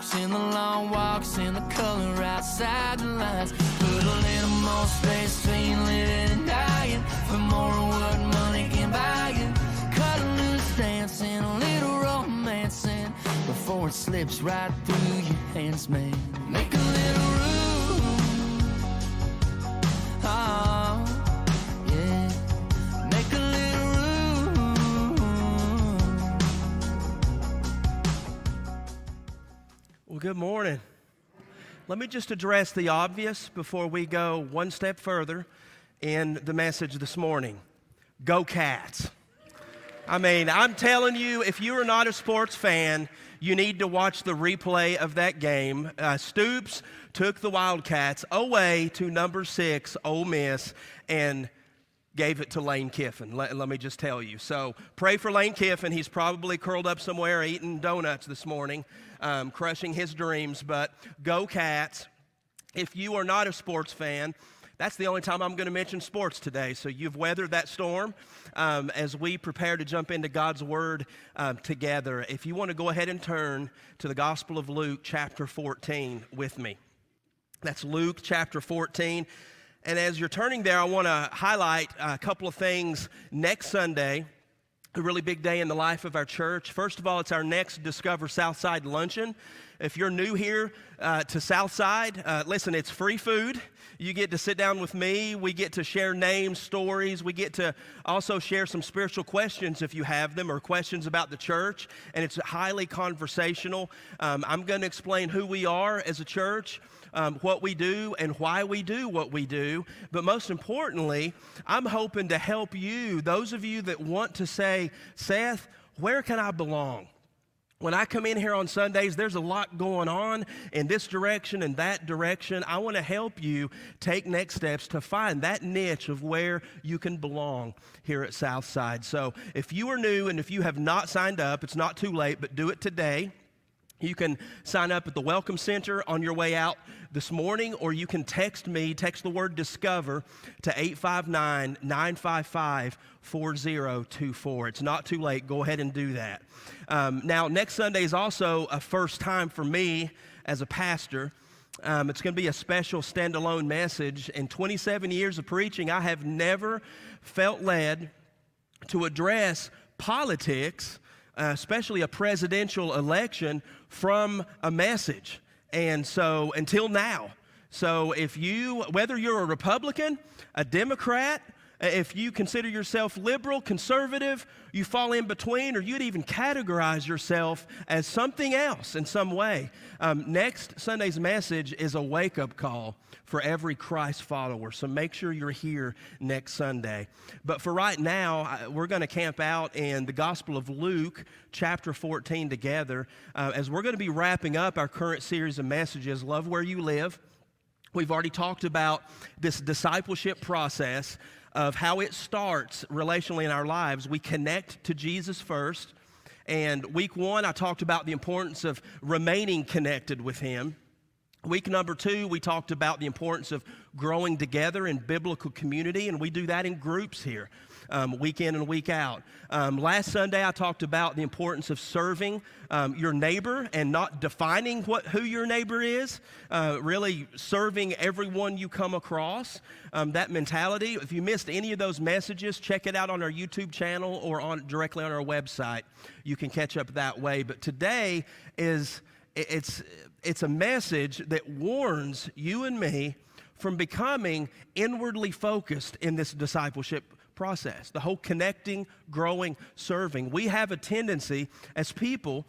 steps, in the long walks, in the color outside the lines. Put a little more space between living and dying, for more of what money can buy you. Cut a loose dance and a little romancing before it slips right through your hands, man. Make a little room. Oh, yeah. Make a little room. Well, good morning. Let me just address the obvious before we go one step further in the message this morning. Go Cats. I mean, I'm telling you, if you are not a sports fan, you need to watch the replay of that game. Stoops took the Wildcats away to number 6, Ole Miss, and gave it to Lane Kiffin. Let me just tell you. So pray for Lane Kiffin. He's probably curled up somewhere eating donuts this morning, crushing his dreams. But go Cats. If you are not a sports fan, that's the only time I'm going to mention sports today. So you've weathered that storm as we prepare to jump into God's Word together. If you want to go ahead and turn to the Gospel of Luke, chapter 14 with me. That's Luke, chapter 14. And as you're turning there, I want to highlight a couple of things next Sunday. A really big day in the life of our church. First of all, it's our next Discover Southside luncheon. If you're new here to Southside, listen, it's free food. You get to sit down with me. We get to share names, stories. We get to also share some spiritual questions if you have them, or questions about the church. And it's highly conversational. I'm going to explain who we are as a church, what we do, and why we do what we do. But most importantly, I'm hoping to help you, those of you that want to say, Seth, where can I belong? When I come in here on Sundays, there's a lot going on in this direction and that direction. I want to help you take next steps to find that niche of where you can belong here at Southside. So if you are new and if you have not signed up, it's not too late, but do it today. You can sign up at the Welcome Center on your way out this morning, or you can text the word DISCOVER to 859-955-4024. It's not too late. Go ahead and do that. Now, next Sunday is also a first time for me as a pastor. It's going to be a special standalone message. In 27 years of preaching, I have never felt led to address politics, especially a presidential election, from a message. And so until now, so whether you're a Republican, a Democrat, if you consider yourself liberal, conservative, you fall in between, or you'd even categorize yourself as something else in some way, next Sunday's message is a wake-up call for every Christ follower. So make sure you're here next Sunday. But for right now, we're going to camp out in the Gospel of Luke, chapter 14 together, as we're going to be wrapping up our current series of messages, Love Where You Live. We've already talked about this discipleship process of how it starts relationally in our lives. We connect to Jesus first. And week 1, I talked about the importance of remaining connected with Him. Week number 2, we talked about the importance of growing together in biblical community, and we do that in groups here, week in and week out. Last Sunday, I talked about the importance of serving your neighbor and not defining who your neighbor is, really serving everyone you come across, that mentality. If you missed any of those messages, check it out on our YouTube channel or directly on our website. You can catch up that way. But today it's a message that warns you and me from becoming inwardly focused in this discipleship process, the whole connecting, growing, serving. We have a tendency as people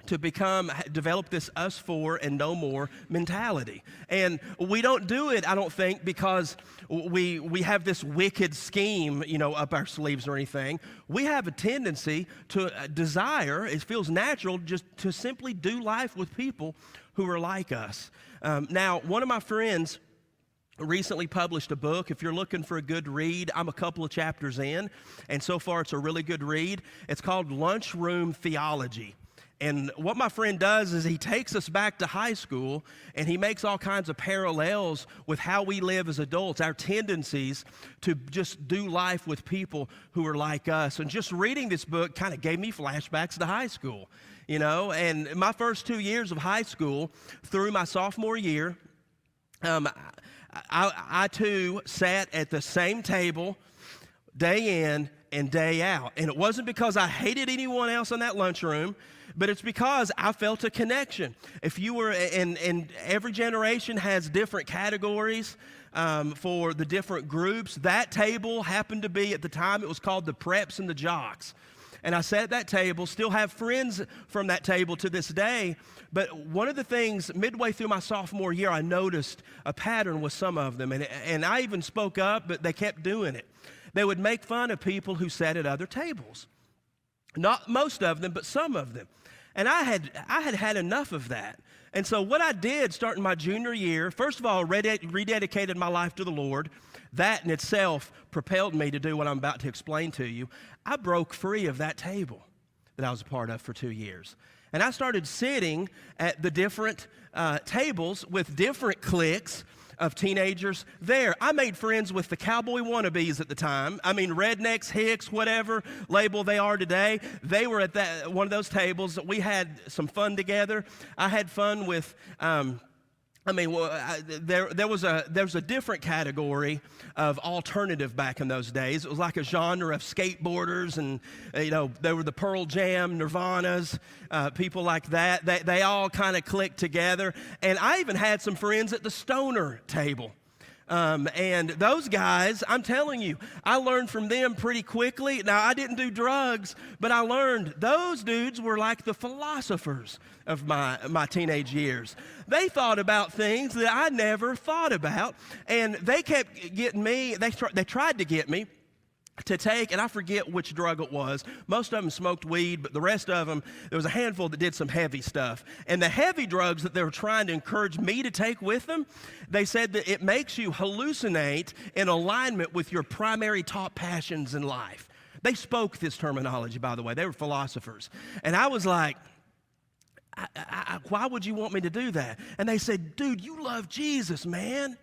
to develop this us for and no more mentality. And we don't do it, I don't think, because we have this wicked scheme, up our sleeves or anything. We have a tendency to desire, it feels natural, just to simply do life with people who are like us. Now, one of my friends recently published a book. If you're looking for a good read, I'm a couple of chapters in, and so far it's a really good read. It's called Lunchroom Theology. And what my friend does is he takes us back to high school, and he makes all kinds of parallels with how we live as adults, our tendencies to just do life with people who are like us. And just reading this book kind of gave me flashbacks to high school, you know. And my first 2 years of high school, through my sophomore year, I too sat at the same table day in and day out. And it wasn't because I hated anyone else in that lunchroom, but it's because I felt a connection. If you were, and every generation has different categories for the different groups. That table happened to be, at the time, it was called the preps and the jocks. And I sat at that table, still have friends from that table to this day. But one of the things, midway through my sophomore year, I noticed a pattern with some of them. And I even spoke up, but they kept doing it. They would make fun of people who sat at other tables. Not most of them, but some of them. And I had enough of that. And so what I did starting my junior year, first of all, rededicated my life to the Lord. That in itself propelled me to do what I'm about to explain to you. I broke free of that table that I was a part of for 2 years. And I started sitting at the different tables with different cliques of teenagers there. I made friends with the cowboy wannabes at the time. I mean, rednecks, hicks, whatever label they are today. They were at that one of those tables. We had some fun together. I had fun with there was a different category of alternative back in those days. It was like a genre of skateboarders, and there were the Pearl Jam, Nirvanas, people like that. They all kind of clicked together, and I even had some friends at the stoner table. And those guys, I'm telling you, I learned from them pretty quickly. Now, I didn't do drugs, but I learned those dudes were like the philosophers of my teenage years. They thought about things that I never thought about, and they kept getting me, they tried to get me to take, and I forget which drug it was. Most of them smoked weed, but the rest of them, there was a handful that did some heavy stuff. And the heavy drugs that they were trying to encourage me to take with them, they said that it makes you hallucinate in alignment with your primary top passions in life. They spoke this terminology, by the way. They were philosophers. And I was like, why would you want me to do that? And they said, dude, you love Jesus, man.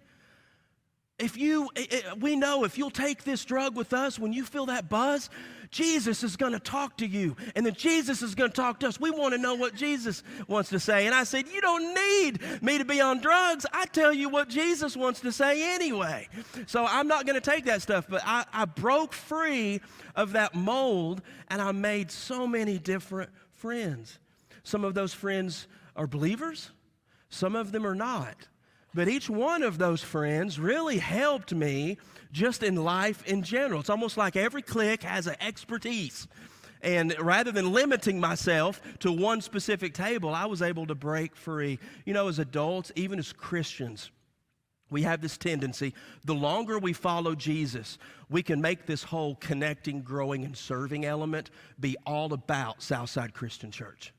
We know if you'll take this drug with us, when you feel that buzz, Jesus is going to talk to you, and then Jesus is going to talk to us. We want to know what Jesus wants to say. And I said, you don't need me to be on drugs. I tell you what Jesus wants to say anyway. So I'm not going to take that stuff, but I broke free of that mold, and I made so many different friends. Some of those friends are believers. Some of them are not. But each one of those friends really helped me just in life in general. It's almost like every clique has an expertise. And rather than limiting myself to one specific table, I was able to break free. You know, as adults, even as Christians, we have this tendency, the longer we follow Jesus, we can make this whole connecting, growing, and serving element be all about Southside Christian Church.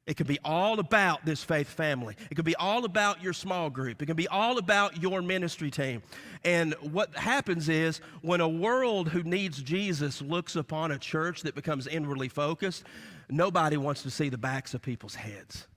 It could be all about this faith family. It could be all about your small group. It can be all about your ministry team. And what happens is when a world who needs Jesus looks upon a church that becomes inwardly focused, nobody wants to see the backs of people's heads.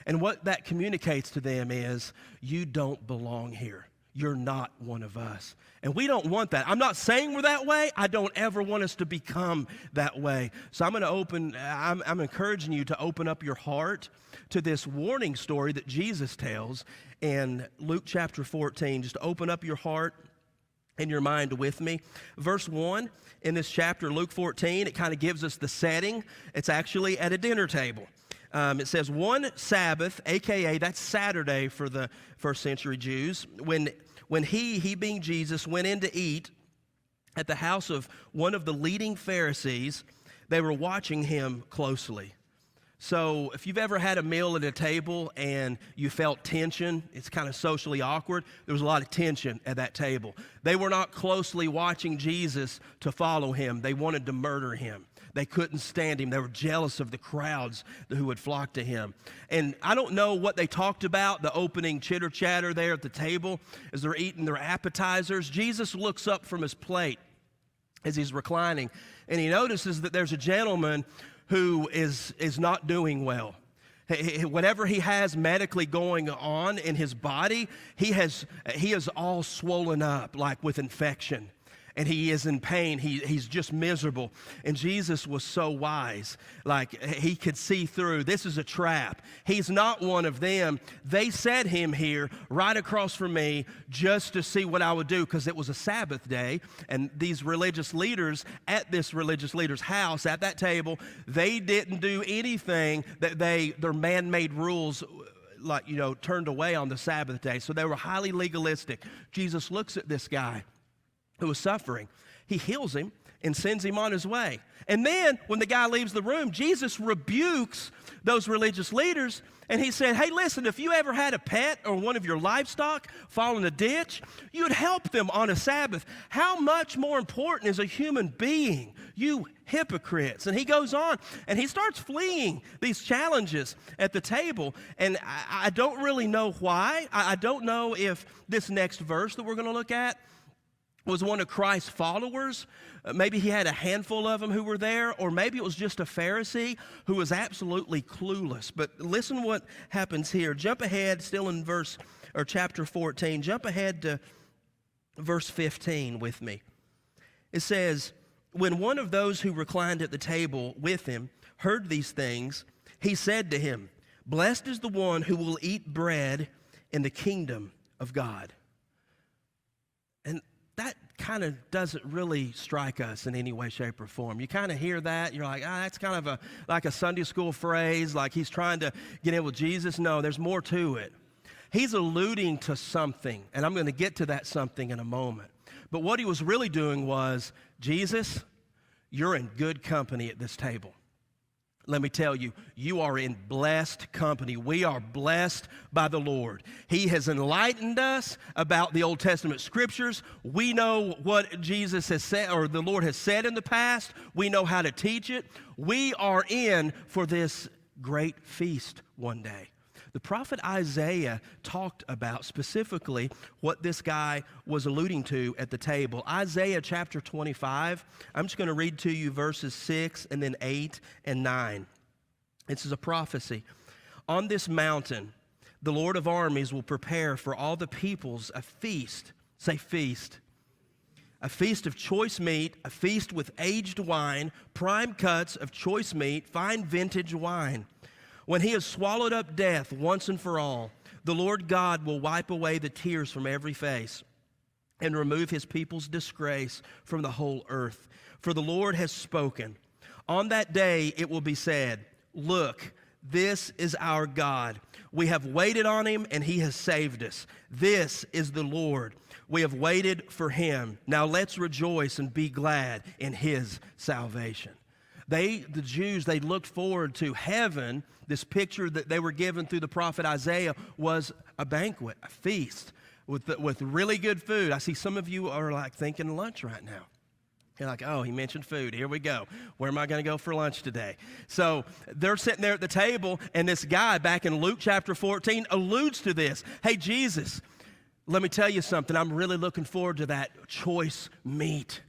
And what that communicates to them is, you don't belong here. You're not one of us. And we don't want that. I'm not saying we're that way. I don't ever want us to become that way. So I'm encouraging you to open up your heart to this warning story that Jesus tells in Luke chapter 14. Just open up your heart and your mind with me. Verse 1 in this chapter, Luke 14, it kind of gives us the setting. It's actually at a dinner table. It says, one Sabbath, a.k.a. that's Saturday for the first century Jews, when he being Jesus, went in to eat at the house of one of the leading Pharisees, they were watching him closely. So if you've ever had a meal at a table and you felt tension, it's kind of socially awkward, there was a lot of tension at that table. They were not closely watching Jesus to follow him. They wanted to murder him. They couldn't stand him. They were jealous of the crowds who would flock to him. And I don't know what they talked about, the opening chitter-chatter there at the table as they're eating their appetizers. Jesus looks up from his plate as he's reclining, and he notices that there's a gentleman who is not doing well. Whatever he has medically going on in his body, he is all swollen up like with infection. And he is in pain. He's just miserable. And Jesus was so wise. Like, he could see through. This is a trap. He's not one of them. They set him here right across from me just to see what I would do, because it was a Sabbath day. And these religious leaders at this religious leader's house, at that table, they didn't do anything that their man-made rules turned away on the Sabbath day. So they were highly legalistic. Jesus looks at this guy who was suffering. He heals him and sends him on his way. And then when the guy leaves the room, Jesus rebukes those religious leaders, and he said, hey, listen, if you ever had a pet or one of your livestock fall in a ditch, you'd help them on a Sabbath. How much more important is a human being, you hypocrites? And he goes on, and he starts fleeing these challenges at the table, and I don't really know why. I don't know if this next verse that we're going to look at was one of Christ's followers. Maybe he had a handful of them who were there, or maybe it was just a Pharisee who was absolutely clueless. But listen what happens here. Jump ahead, still in chapter 14. Jump ahead to verse 15 with me. It says, when one of those who reclined at the table with him heard these things, he said to him, blessed is the one who will eat bread in the kingdom of God. And that kind of doesn't really strike us in any way, shape, or form. You kind of hear that, you're like, that's kind of like a Sunday school phrase, like he's trying to get in with Jesus. No, there's more to it. He's alluding to something, and I'm going to get to that something in a moment. But what he was really doing was, Jesus, you're in good company at this table. Let me tell you, you are in blessed company. We are blessed by the Lord. He has enlightened us about the Old Testament scriptures. We know what Jesus has said, or the Lord has said in the past. We know how to teach it. We are in for this great feast one day. The prophet Isaiah talked about specifically what this guy was alluding to at the table. Isaiah chapter 25, I'm just going to read to you verses 6 and then 8 and 9. This is a prophecy. On this mountain, the Lord of armies will prepare for all the peoples a feast. Say feast. A feast of choice meat, a feast with aged wine, prime cuts of choice meat, fine vintage wine. When he has swallowed up death once and for all, the Lord God will wipe away the tears from every face and remove his people's disgrace from the whole earth. For the Lord has spoken. On that day it will be said, look, this is our God. We have waited on him and he has saved us. This is the Lord. We have waited for him. Now let's rejoice and be glad in his salvation. The Jews, they looked forward to heaven. This picture that they were given through the prophet Isaiah was a banquet, a feast with really good food. I see some of you are like thinking lunch right now. You're like, oh, he mentioned food. Here we go. Where am I going to go for lunch today? So they're sitting there at the table, and this guy back in Luke chapter 14 alludes to this. Hey, Jesus, let me tell you something. I'm really looking forward to that choice meat,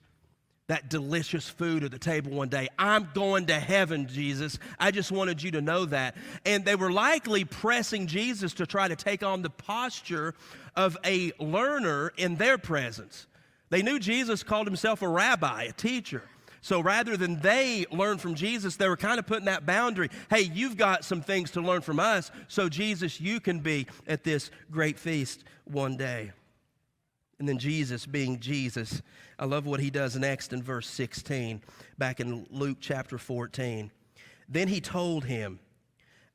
that delicious food at the table one day. I'm going to heaven, Jesus. I just wanted you to know that. And they were likely pressing Jesus to try to take on the posture of a learner in their presence. They knew Jesus called himself a rabbi, a teacher. So rather than they learn from Jesus, they were kind of putting that boundary. Hey, you've got some things to learn from us, so Jesus, you can be at this great feast one day. And then Jesus being Jesus, I love what he does next in verse 16, back in Luke chapter 14. Then he told him,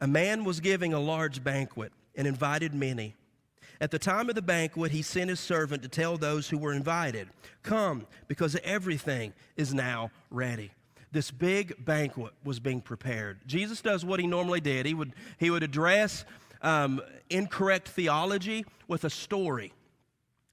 a man was giving a large banquet and invited many. At the time of the banquet, he sent his servant to tell those who were invited, come, because everything is now ready. This big banquet was being prepared. Jesus does what he normally did. He would address incorrect theology with a story.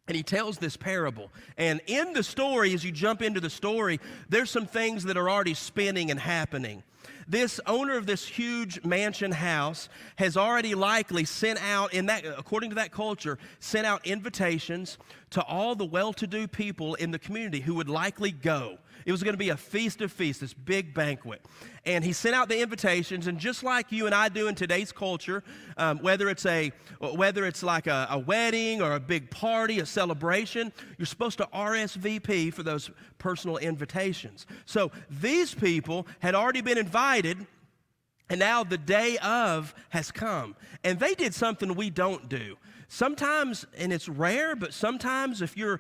And he tells this parable. And in the story, as you jump into the story, there's some things that are already spinning and happening. This owner of this huge mansion house has already likely sent out, according to that culture, sent out invitations to all the well-to-do people in the community who would likely go. It was going to be a feast of feasts, this big banquet. And he sent out the invitations, and just like you and I do in today's culture, whether it's like a wedding or a big party, a celebration, you're supposed to RSVP for those personal invitations. So these people had already been invited, and now the day of has come. And they did something we don't do. Sometimes, and it's rare, but sometimes if you're,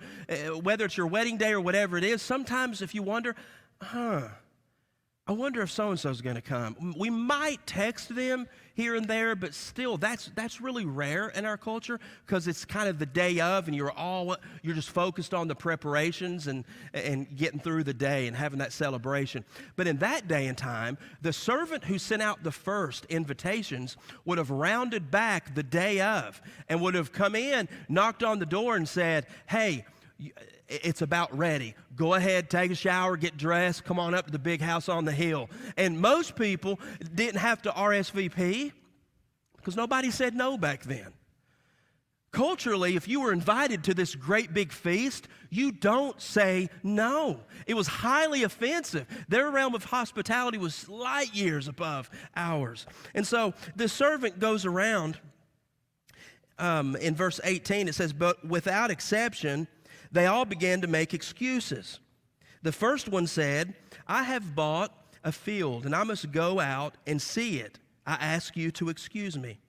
whether it's your wedding day or whatever it is, sometimes if you wonder, I wonder if so-and-so is going to come. We might text them here and there, but still, that's really rare in our culture because it's kind of the day of, and you're just focused on the preparations and getting through the day and having that celebration. But in that day and time, the servant who sent out the first invitations would have rounded back the day of and would have come in, knocked on the door, and said, "Hey, it's about ready. Go ahead, take a shower, get dressed, come on up to the big house on the hill." And most people didn't have to RSVP because nobody said no back then. Culturally, if you were invited to this great big feast, you don't say no. It was highly offensive. Their realm of hospitality was light years above ours. And so the servant goes around, in verse 18, it says, "But without exception, they all began to make excuses. The first one said, 'I have bought a field, and I must go out and see it. I ask you to excuse me.'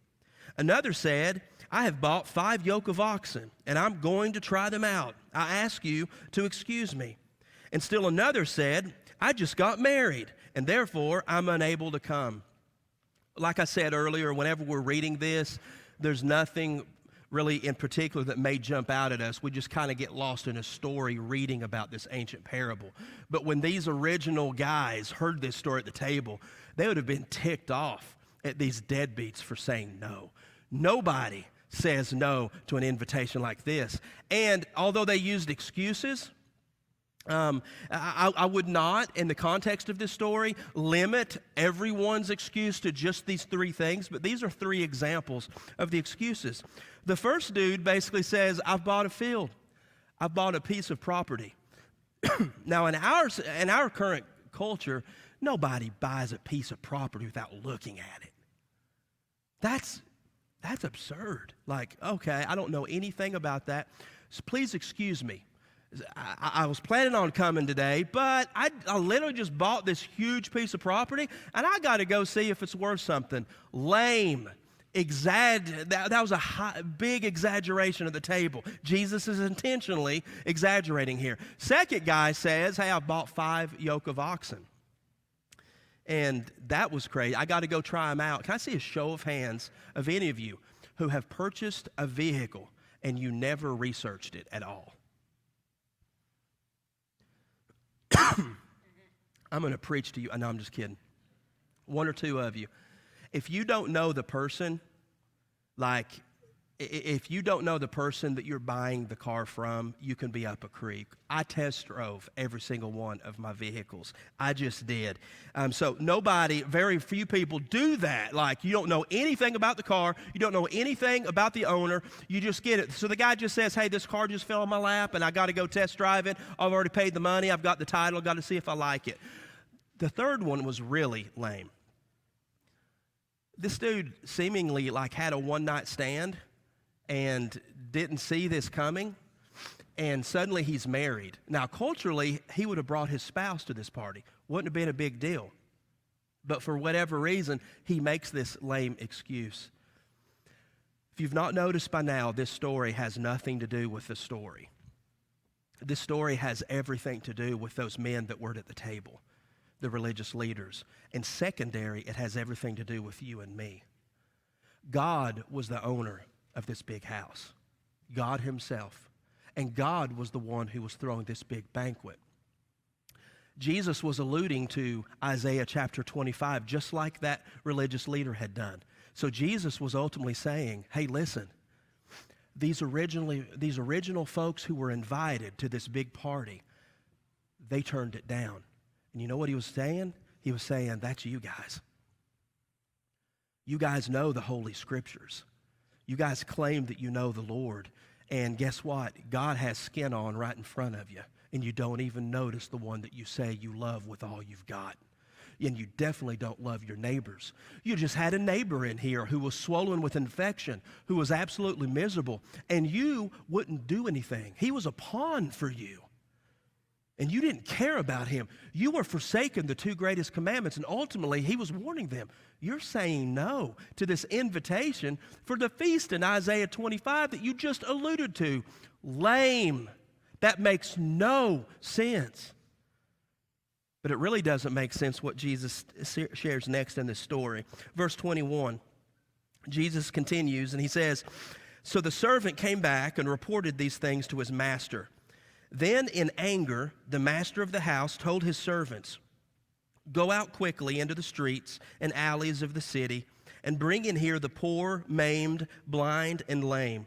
Another said, 'I have bought 5 yoke of oxen, and I'm going to try them out. I ask you to excuse me.' And still another said, 'I just got married, and therefore I'm unable to come.'" Like I said earlier, whenever we're reading this, there's nothing really in particular that may jump out at us. We just kind of get lost in a story reading about this ancient parable. But when these original guys heard this story at the table, they would have been ticked off at these deadbeats for saying no. Nobody says no to an invitation like this. And although they used excuses, I would not, in the context of this story, limit everyone's excuse to just these 3 things, but these are 3 examples of the excuses. The first dude basically says, "I've bought a field. I've bought a piece of property." Now, in our current culture, nobody buys a piece of property without looking at it. That's absurd. Like, okay, I don't know anything about that, so please excuse me. I was planning on coming today, but I literally just bought this huge piece of property, and I got to go see if it's worth something. Lame. That was a big exaggeration at the table. Jesus is intentionally exaggerating here. Second guy says, "Hey, I bought 5 yoke of oxen." And that was crazy. I got to go try them out. Can I see a show of hands of any of you who have purchased a vehicle and you never researched it at all? I'm going to preach to you. No, I'm just kidding. 1 or 2 of you. If you don't know the person, if you don't know the person that you're buying the car from, you can be up a creek. I test drove every single one of my vehicles. I just did. So very few people do that. Like, you don't know anything about the car. You don't know anything about the owner. You just get it. So the guy just says, "Hey, this car just fell on my lap, and I got to go test drive it. I've already paid the money. I've got the title. Got to see if I like it." The third one was really lame. This dude seemingly had a one-night stand and didn't see this coming, and suddenly he's married. Now, culturally, he would have brought his spouse to this party. Wouldn't have been a big deal. But for whatever reason, he makes this lame excuse. If you've not noticed by now, this story has nothing to do with the story. This story has everything to do with those men that were at the table, the religious leaders. And secondary, it has everything to do with you and me. God was the owner of this big house, God himself. And God was the one who was throwing this big banquet. Jesus was alluding to Isaiah chapter 25, just like that religious leader had done. So Jesus was ultimately saying, "Hey, listen, these original folks who were invited to this big party, they turned it down." And you know what he was saying? He was saying, that's you guys. You guys know the Holy Scriptures. You guys claim that you know the Lord. And guess what? God has skin on right in front of you. And you don't even notice the one that you say you love with all you've got. And you definitely don't love your neighbors. You just had a neighbor in here who was swollen with infection, who was absolutely miserable, and you wouldn't do anything. He was a pawn for you. And you didn't care about him. You were forsaking the two greatest commandments, and ultimately he was warning them. You're saying no to this invitation for the feast in Isaiah 25 that you just alluded to. Lame. That makes no sense. But it really doesn't make sense what Jesus shares next in this story. Verse 21, Jesus continues and he says, so the servant came back and reported these things to his master. Then in anger, the master of the house told his servants, go out quickly into the streets and alleys of the city and bring in here the poor, maimed, blind, and lame.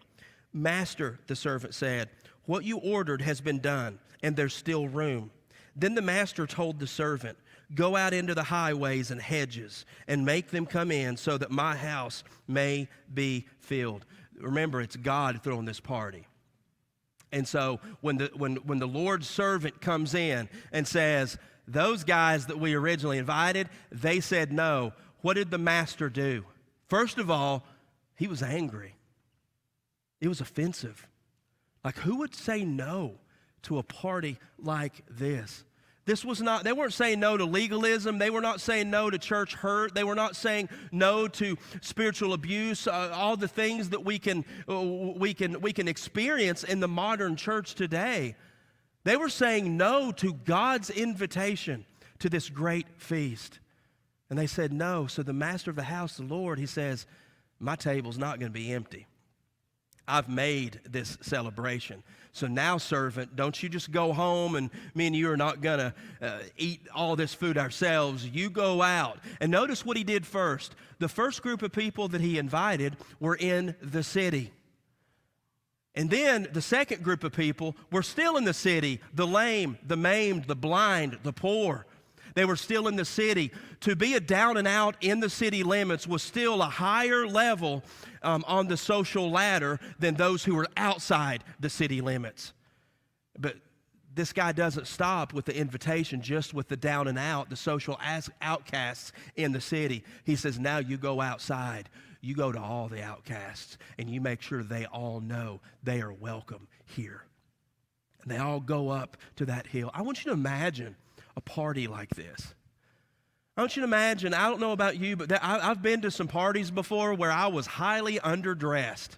Master, the servant said, what you ordered has been done, and there's still room. Then the master told the servant, go out into the highways and hedges and make them come in so that my house may be filled. Remember, it's God throwing this party. And so when the Lord's servant comes in and says, those guys that we originally invited, they said no, what did the master do? First of all, he was angry. It was offensive. Like, who would say no to a party like this? This was not, they weren't saying no to legalism. They were not saying no to church hurt. They were not saying no to spiritual abuse, all the things that we can experience in the modern church today. They were saying no to God's invitation to this great feast. And they said no. So the master of the house, the Lord, he says, my table's not going to be empty. I've made this celebration. So now, servant, don't you just go home and me and you are not going to eat all this food ourselves. You go out. And notice what he did first. The first group of people that he invited were in the city. And then the second group of people were still in the city. The lame, the maimed, the blind, the poor. They were still in the city. To be a down and out in the city limits was still a higher level on the social ladder than those who were outside the city limits. But this guy doesn't stop with the invitation just with the down and out, the social outcasts in the city. He says, now you go outside. You go to all the outcasts and you make sure they all know they are welcome here. And they all go up to that hill. I want you to imagine a party like this. I want you to imagine, I don't know about you, but I've been to some parties before where I was highly underdressed.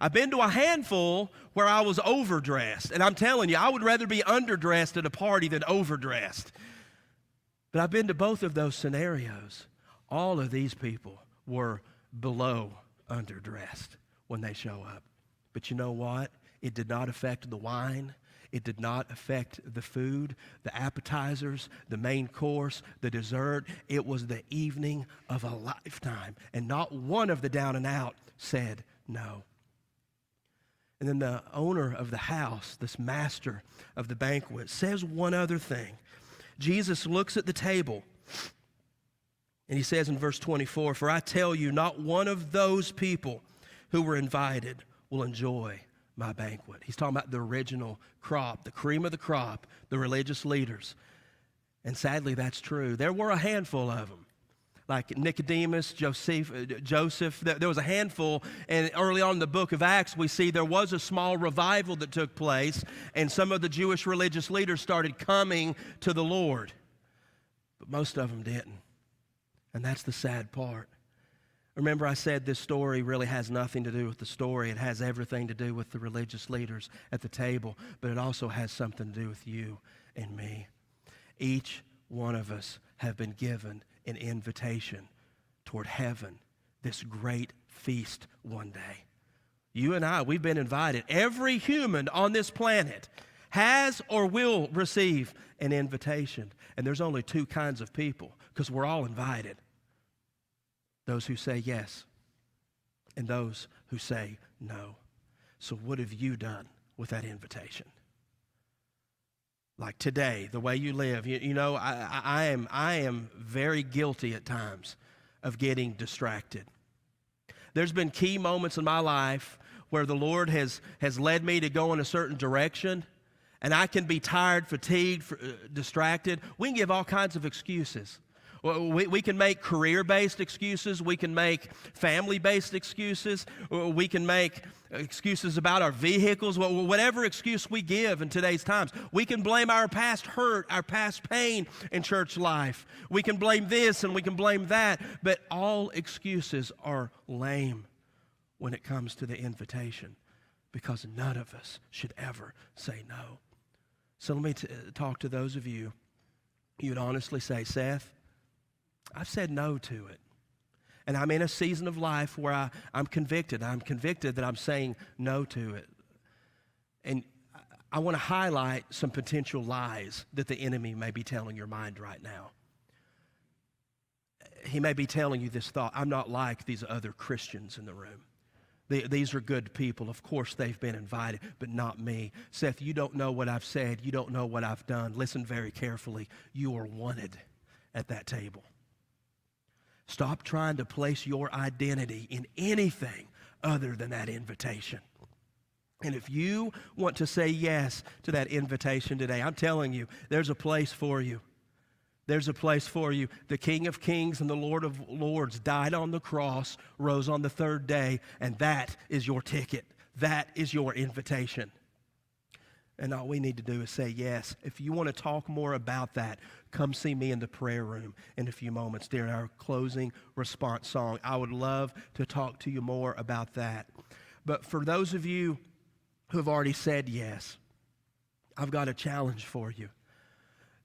I've been to a handful where I was overdressed. And I'm telling you, I would rather be underdressed at a party than overdressed. But I've been to both of those scenarios. All of these people were below underdressed when they show up. But you know what? It did not affect the wine. It did not affect the food, the appetizers, the main course, the dessert. It was the evening of a lifetime. And not one of the down and out said no. And then the owner of the house, this master of the banquet, says one other thing. Jesus looks at the table and he says in verse 24, for I tell you, not one of those people who were invited will enjoy my banquet. He's talking about the original crop, the cream of the crop, the religious leaders. And sadly, that's true. There were a handful of them, like Nicodemus, Joseph. There was a handful, and early on in the book of Acts, we see there was a small revival that took place, and some of the Jewish religious leaders started coming to the Lord. But most of them didn't, and that's the sad part. Remember, I said this story really has nothing to do with the story. It has everything to do with the religious leaders at the table, but it also has something to do with you and me. Each one of us have been given an invitation toward heaven, this great feast one day. You and I, we've been invited. Every human on this planet has or will receive an invitation. And there's only two kinds of people, because we're all invited. Those who say yes, and those who say no. So what have you done with that invitation? Like today, the way you live. I am very guilty at times of getting distracted. There's been key moments in my life where the Lord has led me to go in a certain direction, and I can be tired, fatigued, distracted. We can give all kinds of excuses. We can make career-based excuses. We can make family-based excuses. We can make excuses about our vehicles. Whatever excuse we give in today's times. We can blame our past hurt, our past pain in church life. We can blame this and we can blame that. But all excuses are lame when it comes to the invitation, because none of us should ever say no. So let me talk to those of you. You'd honestly say, Seth, I've said no to it. And I'm in a season of life where I'm convicted. I'm convicted that I'm saying no to it. And I want to highlight some potential lies that the enemy may be telling your mind right now. He may be telling you this thought: I'm not like these other Christians in the room. These are good people. Of course they've been invited, but not me. Seth, you don't know what I've said. You don't know what I've done. Listen very carefully. You are wanted at that table. Stop trying to place your identity in anything other than that invitation. And if you want to say yes to that invitation today, I'm telling you, there's a place for you. There's a place for you. The King of Kings and the Lord of Lords died on the cross, rose on the third day, and that is your ticket. That is your invitation. And all we need to do is say yes. If you want to talk more about that, come see me in the prayer room in a few moments during our closing response song. I would love to talk to you more about that. But for those of you who have already said yes, I've got a challenge for you.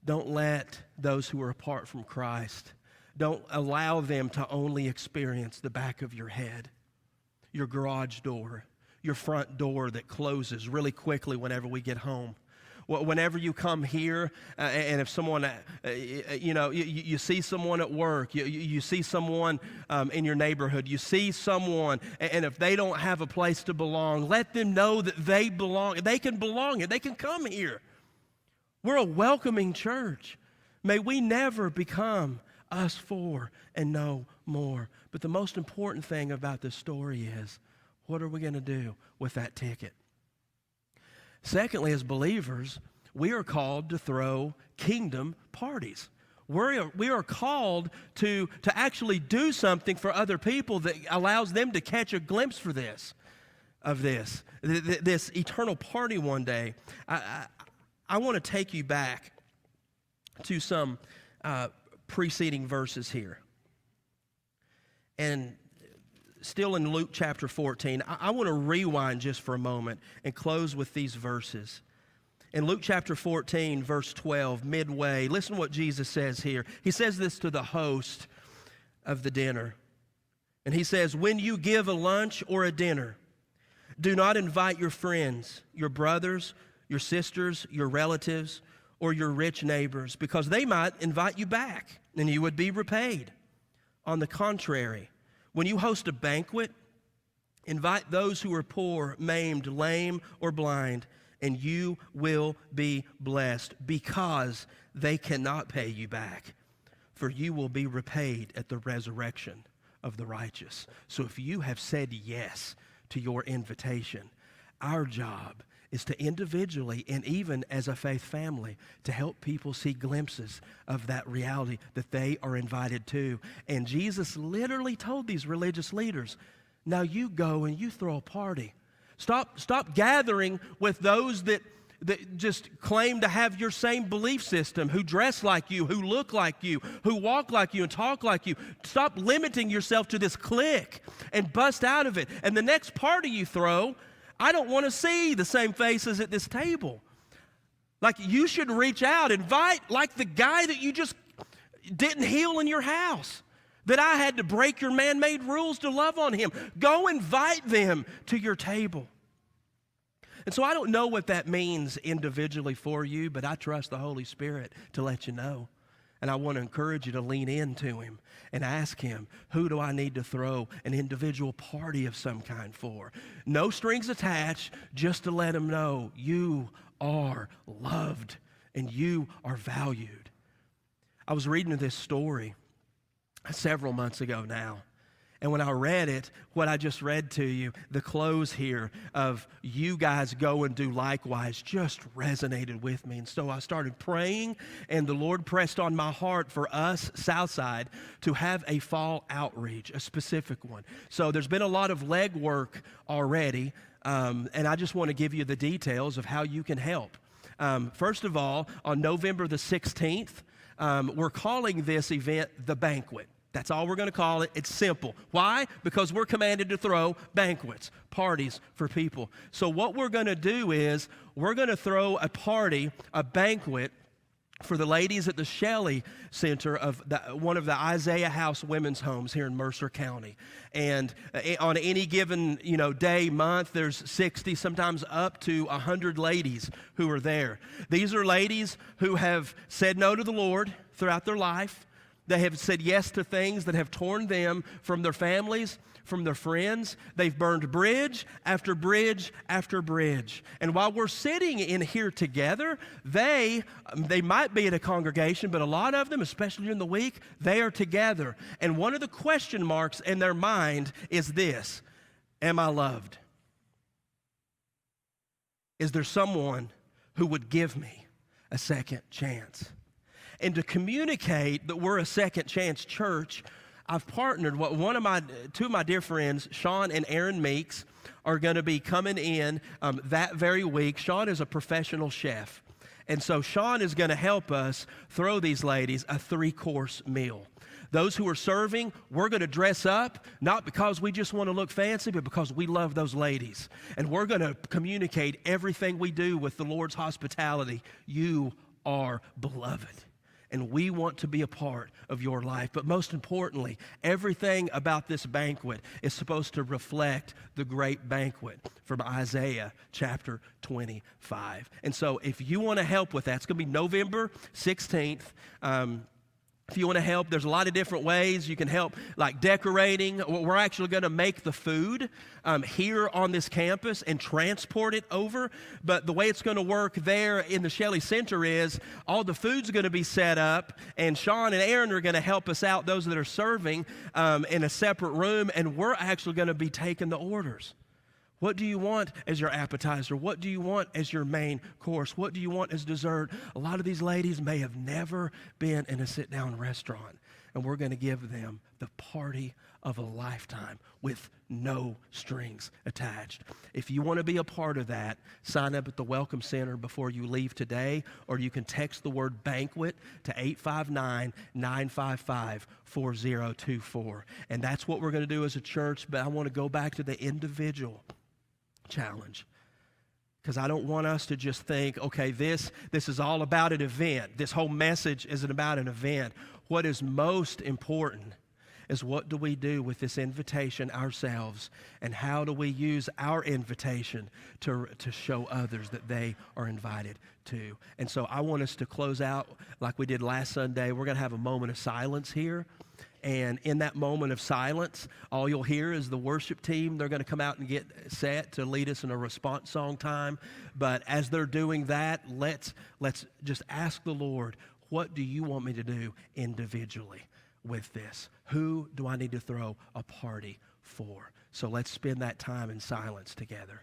Don't let those who are apart from Christ, don't allow them to only experience the back of your head, your garage door, your front door that closes really quickly whenever we get home. Whenever you come here, and if someone, you see someone at work, you see someone in your neighborhood, you see someone, and if they don't have a place to belong, let them know that they belong. They can belong here. They can come here. We're a welcoming church. May we never become us for and no more. But the most important thing about this story is, what are we going to do with that ticket? Secondly, as believers, we are called to throw kingdom parties. We are called to actually do something for other people that allows them to catch a glimpse of this eternal party one day. I want to take you back to some preceding verses here. And still in Luke chapter 14, I want to rewind just for a moment and close with these verses. In Luke chapter 14, verse 12, midway, listen to what Jesus says here. He says this to the host of the dinner. And he says, when you give a lunch or a dinner, do not invite your friends, your brothers, your sisters, your relatives, or your rich neighbors, because they might invite you back and you would be repaid. On the contrary, when you host a banquet, invite those who are poor, maimed, lame, or blind, and you will be blessed, because they cannot pay you back, for you will be repaid at the resurrection of the righteous. So if you have said yes to your invitation, our job is to individually and even as a faith family to help people see glimpses of that reality that they are invited to. And Jesus literally told these religious leaders, now you go and you throw a party. Stop gathering with those that just claim to have your same belief system, who dress like you, who look like you, who walk like you and talk like you. Stop limiting yourself to this clique and bust out of it. And the next party you throw, I don't want to see the same faces at this table. Like, you should reach out, invite, like the guy that you just didn't heal in your house, that I had to break your man-made rules to love on him. Go invite them to your table. And so I don't know what that means individually for you, but I trust the Holy Spirit to let you know. And I want to encourage you to lean into him and ask him, who do I need to throw an individual party of some kind for? No strings attached, just to let him know you are loved and you are valued. I was reading this story several months ago now. And when I read it, what I just read to you, the close here of you guys go and do likewise just resonated with me. And so I started praying, and the Lord pressed on my heart for us, Southside, to have a fall outreach, a specific one. So there's been a lot of legwork already, and I just want to give you the details of how you can help. First of all, on November the 16th, we're calling this event the Banquet. That's all we're going to call it. It's simple. Why? Because we're commanded to throw banquets, parties for people. So what we're going to do is we're going to throw a party, a banquet, for the ladies at the Shelley Center of one of the Isaiah House women's homes here in Mercer County. And on any given day, month, there's 60, sometimes up to 100 ladies who are there. These are ladies who have said no to the Lord throughout their life. They have said yes to things that have torn them from their families, from their friends. They've burned bridge after bridge after bridge. And while we're sitting in here together, they might be at a congregation, but a lot of them, especially during the week, they are together. And one of the question marks in their mind is this: am I loved? Is there someone who would give me a second chance? And to communicate that we're a second chance church, I've partnered. Two of my dear friends, Sean and Aaron Meeks, are going to be coming in that very week. Sean is a professional chef. And so Sean is going to help us throw these ladies a 3-course meal. Those who are serving, we're going to dress up, not because we just want to look fancy, but because we love those ladies. And we're going to communicate everything we do with the Lord's hospitality. You are beloved. And we want to be a part of your life. But most importantly, everything about this banquet is supposed to reflect the great banquet from Isaiah chapter 25. And so if you want to help with that, it's going to be November 16th. If you want to help, there's a lot of different ways you can help, like decorating. We're actually going to make the food here on this campus and transport it over. But the way it's going to work there in the Shelley Center is all the food's going to be set up, and Sean and Aaron are going to help us out, those that are serving, in a separate room, and we're actually going to be taking the orders. What do you want as your appetizer? What do you want as your main course? What do you want as dessert? A lot of these ladies may have never been in a sit-down restaurant, and we're going to give them the party of a lifetime with no strings attached. If you want to be a part of that, sign up at the Welcome Center before you leave today, or you can text the word banquet to 859-955-4024. And that's what we're going to do as a church, but I want to go back to the individual challenge, because I don't want us to just think, okay, this is all about an event. This whole message isn't about an event. What is most important is what do we do with this invitation ourselves, and how do we use our invitation to show others that they are invited to. And so I want us to close out like we did last Sunday. We're going to have a moment of silence here. And in that moment of silence, all you'll hear is the worship team. They're going to come out and get set to lead us in a response song time. But as they're doing that, let's just ask the Lord, what do you want me to do individually with this? Who do I need to throw a party for? So let's spend that time in silence together.